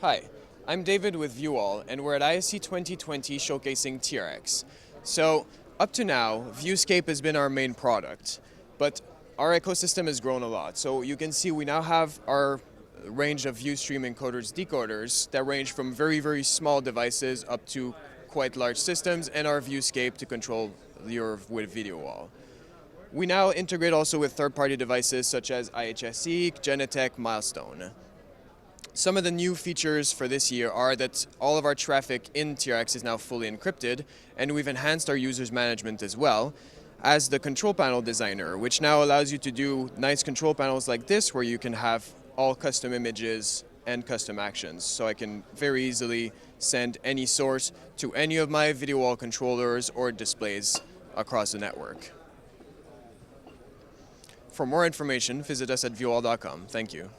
Hi, I'm David with VuWall, and we're at ISE 2020 showcasing TRx. So, up to now, Viewscape has been our main product, but our ecosystem has grown a lot. So you can see we now have our range of ViewStream encoders, decoders that range from very, very small devices up to quite large systems, and our Viewscape to control your with VuWall. We now integrate also with third-party devices such as IHSE, Genetec, Milestone. Some of the new features for this year are that all of our traffic in TRx is now fully encrypted, and we've enhanced our users management as well as the control panel designer, which now allows you to do nice control panels like this where you can have all custom images and custom actions. So I can very easily send any source to any of my VuWall controllers or displays across the network. For more information, visit us at VuWall.com. Thank you.